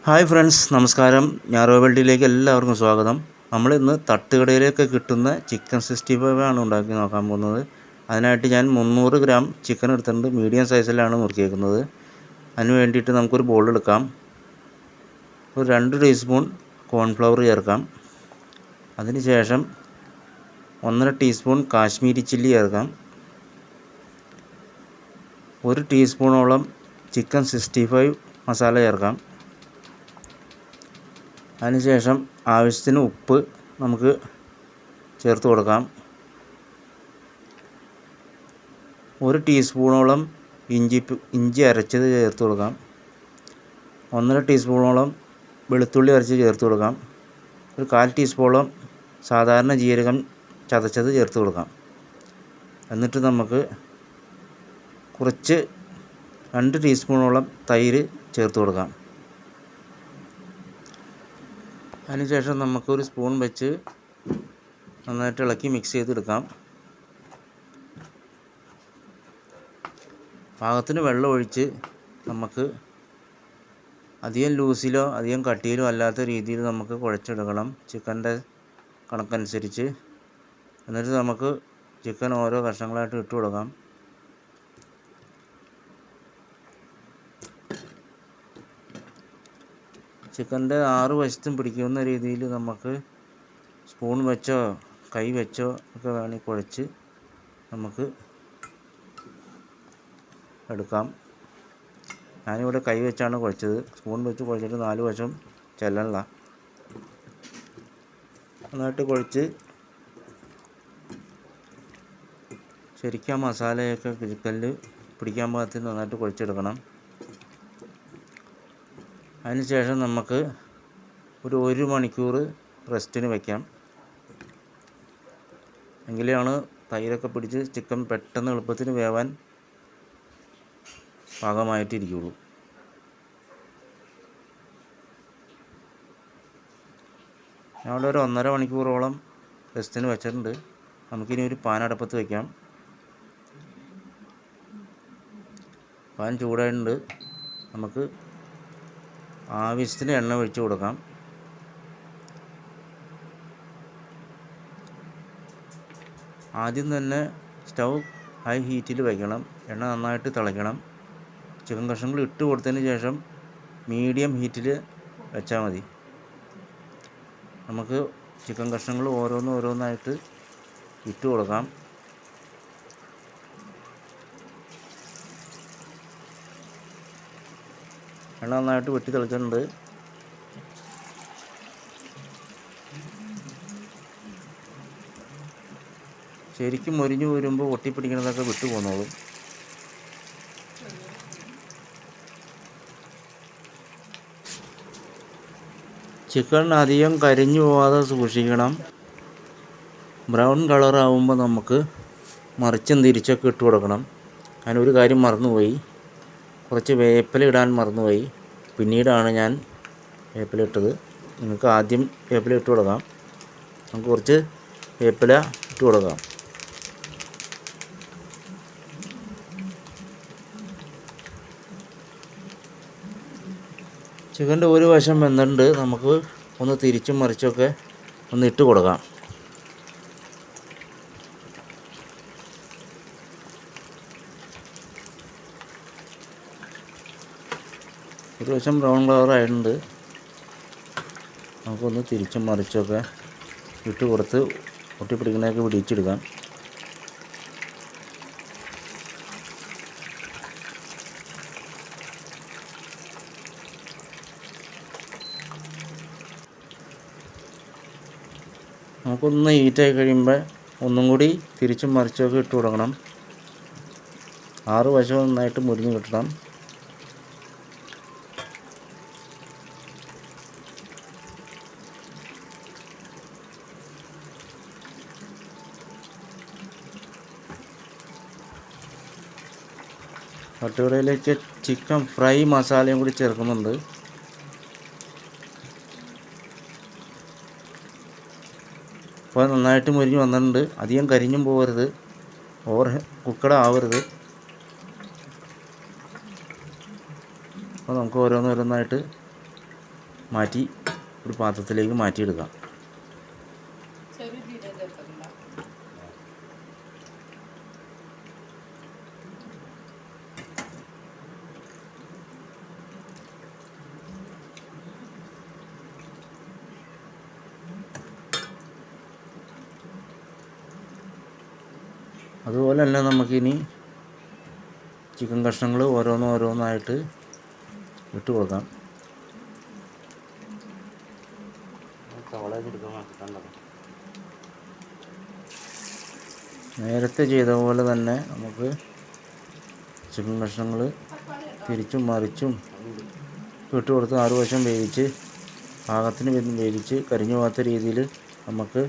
Hi friends, നമസ്കാരം. ഞാറോ വേൾഡിലേക്ക് എല്ലാവർക്കും സ്വാഗതം. നമ്മളിന്ന് തട്ടുകടയിലൊക്കെ കിട്ടുന്ന ചിക്കൻ 65 ആണ് ഉണ്ടാക്കി നോക്കാൻ പോകുന്നത്. അതിനായിട്ട് ഞാൻ 300 ഗ്രാം ചിക്കൻ എടുത്തിട്ടുണ്ട്. മീഡിയം സൈസിലാണ് മുറിക്കേക്കുന്നത്. അതിന് വേണ്ടിയിട്ട് നമുക്കൊരു ബോൾ എടുക്കാം. ഒരു 2 ടീസ്പൂൺ കോൺഫ്ലവർ ചേർക്കാം. അതിനുശേഷം 1.5 ടീസ്പൂൺ കാശ്മീരി ചില്ലി ചേർക്കാം. 1 ടീസ്പൂണോളം ചിക്കൻ 65 മസാല ചേർക്കാം. അതിനുശേഷം ആവശ്യത്തിന് ഉപ്പ് നമുക്ക് ചേർത്ത് കൊടുക്കാം. 1 ടീസ്പൂണോളം ഇഞ്ചി അരച്ചത് ചേർത്ത് കൊടുക്കാം. 1.5 ടീസ്പൂണോളം വെളുത്തുള്ളി അരച്ച് ചേർത്ത് കൊടുക്കാം. ഒരു 1/4 ടീസ്പൂണോളം സാധാരണ ജീരകം ചതച്ചത് ചേർത്ത് കൊടുക്കാം. എന്നിട്ട് നമുക്ക് കുറച്ച് 2 ടീസ്പൂണോളം തൈര് ചേർത്ത് കൊടുക്കാം. അതിനുശേഷം നമുക്കൊരു സ്പൂൺ വെച്ച് നന്നായിട്ട് ഇളക്കി മിക്സ് ചെയ്തെടുക്കാം. പാകത്തിന് വെള്ളം ഒഴിച്ച് നമുക്ക് അധികം ലൂസിലോ അധികം കട്ടിയിലോ അല്ലാത്ത രീതിയിൽ നമുക്ക് കുഴച്ചെടുക്കണം, ചിക്കൻ്റെ കണക്കനുസരിച്ച്. എന്നിട്ട് നമുക്ക് ചിക്കൻ ഓരോ കഷ്ണങ്ങളായിട്ട് ഇട്ട് കൊടുക്കാം. ചിക്കൻ്റെ 6 വശത്തും പിടിക്കുന്ന രീതിയിൽ നമുക്ക് സ്പൂൺ വെച്ചോ കൈ വെച്ചോ ഒക്കെ വേണമെങ്കിൽ കുഴച്ച് നമുക്ക് എടുക്കാം. ഞാനിവിടെ കൈ വെച്ചാണ് കുഴച്ചത്. സ്പൂൺ വെച്ച് കുഴച്ചിട്ട് 4 വശം ചെല്ലണ്ട. നന്നായിട്ട് കുഴച്ച് ശരിക്കും ആ മസാലയൊക്കെ ചിക്കനിൽ പിടിക്കാൻ പാകത്തിന് നന്നായിട്ട് കുഴച്ചെടുക്കണം. അതിനുശേഷം നമുക്ക് ഒരു 1 മണിക്കൂർ റെസ്റ്റിന് വയ്ക്കാം. എങ്കിലാണ് തൈരൊക്കെ പിടിച്ച് ചിക്കൻ പെട്ടെന്ന് എളുപ്പത്തിന് വേവാൻ പാകമായിട്ടിരിക്കുകയുള്ളൂ. ഞാനിവിടെ ഒരു 1.5 മണിക്കൂറോളം റെസ്റ്റിന് വെച്ചിട്ടുണ്ട്. നമുക്കിനി ഒരു പാൻ അടുപ്പത്ത് വയ്ക്കാം. പാൻ ചൂടായിട്ടുണ്ട്. നമുക്ക് ആവശ്യത്തിന് എണ്ണ ഒഴിച്ച് കൊടുക്കാം. ആദ്യം തന്നെ സ്റ്റൗ ഹൈ ഹീറ്റിൽ വയ്ക്കണം. എണ്ണ നന്നായിട്ട് തിളയ്ക്കണം. ചിക്കൻ കഷ്ണങ്ങൾ ഇട്ട് കൊടുത്തതിന് ശേഷം മീഡിയം ഹീറ്റിൽ വെച്ചാൽ മതി. നമുക്ക് ചിക്കൻ കഷ്ണങ്ങൾ ഓരോന്നായിട്ട് ഇട്ട് കൊടുക്കാം. എണ്ണ നന്നായിട്ട് വെട്ടി തിളച്ചിട്ടുണ്ട്. ശരിക്കും മൊരിഞ്ഞു വരുമ്പോൾ ഒട്ടിപ്പിടിക്കുന്നതൊക്കെ വിട്ടു പോന്നോളും. ചിക്കൻ അധികം കരിഞ്ഞു പോകാതെ സൂക്ഷിക്കണം. ബ്രൗൺ കളറാകുമ്പോൾ നമുക്ക് മറിച്ചും തിരിച്ചൊക്കെ ഇട്ട് കൊടുക്കണം. ഞാനൊരു കാര്യം മറന്നുപോയി, കുറച്ച് വേപ്പില ഇടാൻ മറന്നുപോയി. പിന്നീടാണ് ഞാൻ വേപ്പില ഇട്ടത്. നിങ്ങൾക്ക് ആദ്യം വേപ്പില ഇട്ട് കൊടുക്കാം. നമുക്ക് കുറച്ച് വേപ്പില ഇട്ട് കൊടുക്കാം. ചിക്കൻ്റെ ഒരു വശം വെന്തിട്ടുണ്ട്. നമുക്ക് ഒന്ന് തിരിച്ചും മറിച്ചൊക്കെ ഒന്ന് ഇട്ട് കൊടുക്കാം. ഒരു വശം ബ്രൗൺ കളർ ആയിട്ടുണ്ട്. നമുക്കൊന്ന് തിരിച്ചും മറിച്ചൊക്കെ ഇട്ട് കൊടുത്ത് ഒട്ടിപ്പിടിക്കുന്നതൊക്കെ പിടിച്ചെടുക്കാം. നമുക്കൊന്ന് ഹീറ്റായി കഴിയുമ്പോൾ ഒന്നും കൂടി തിരിച്ചും മറിച്ചൊക്കെ ഇട്ട് കൊടുക്കണം. 6 വശവും നന്നായിട്ട് മുരിഞ്ഞ് കിട്ടണം. തട്ടുകടയിലേക്ക് ചിക്കൻ ഫ്രൈ മസാലയും കൂടി ചേർക്കുന്നുണ്ട്. അപ്പോൾ നന്നായിട്ട് മുരിഞ്ഞ് വന്നിട്ടുണ്ട്. അധികം കരിഞ്ഞും പോകരുത്, ഓവർ കുക്കഡ് ആവരുത്. അപ്പോൾ നമുക്ക് ഓരോന്നായിട്ട് മാറ്റി ഒരു പാത്രത്തിലേക്ക് മാറ്റിയെടുക്കാം. അതുപോലെ തന്നെ നമുക്കിനി ചിക്കൻ കഷ്ണങ്ങൾ ഓരോന്നായിട്ട് ഇട്ട് കൊടുക്കാം. നേരത്തെ ചെയ്ത പോലെ തന്നെ നമുക്ക് ചിക്കൻ കഷ്ണങ്ങൾ തിരിച്ചും മറിച്ചും ഇട്ട് കൊടുത്ത് 6 വശം വേവിച്ച് പാകത്തിന് വേവിച്ച് കരിഞ്ഞു പോകാത്ത രീതിയിൽ നമുക്ക്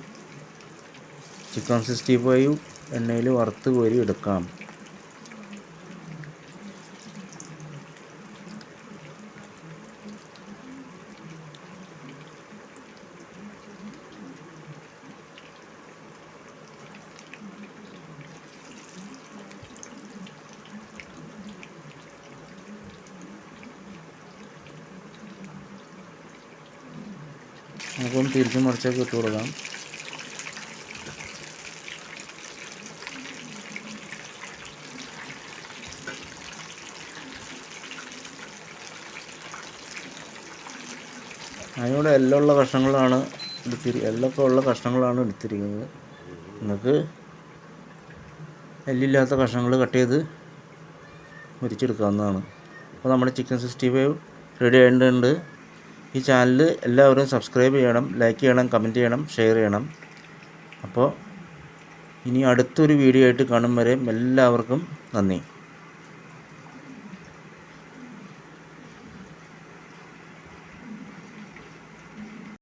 ചിക്കൻ 65 എണ്ണയിൽ വറുത്ത് കോരി എടുക്കാം. നമുക്കൊന്ന് തിരിച്ചു മറിച്ചൊക്കെ ഇട്ട് കൊടുക്കാം. അതിനോട് എല്ലുള്ള കഷ്ണങ്ങളാണ് എല്ലൊക്കെ ഉള്ള കഷ്ണങ്ങളാണ് എടുത്തിരിക്കുന്നത്. നിങ്ങൾക്ക് എല്ലില്ലാത്ത കഷ്ണങ്ങൾ കട്ട് ചെയ്ത് മുരിച്ചെടുക്കാവുന്നതാണ്. അപ്പോൾ നമ്മുടെ ചിക്കൻ 65 റെഡി ആയിട്ടുണ്ട്. ഈ ചാനൽ എല്ലാവരും സബ്സ്ക്രൈബ് ചെയ്യണം, ലൈക്ക് ചെയ്യണം, കമൻറ്റ് ചെയ്യണം, ഷെയർ ചെയ്യണം. അപ്പോൾ ഇനി അടുത്തൊരു വീഡിയോ ആയിട്ട് കാണും വരെ എല്ലാവർക്കും നന്ദി.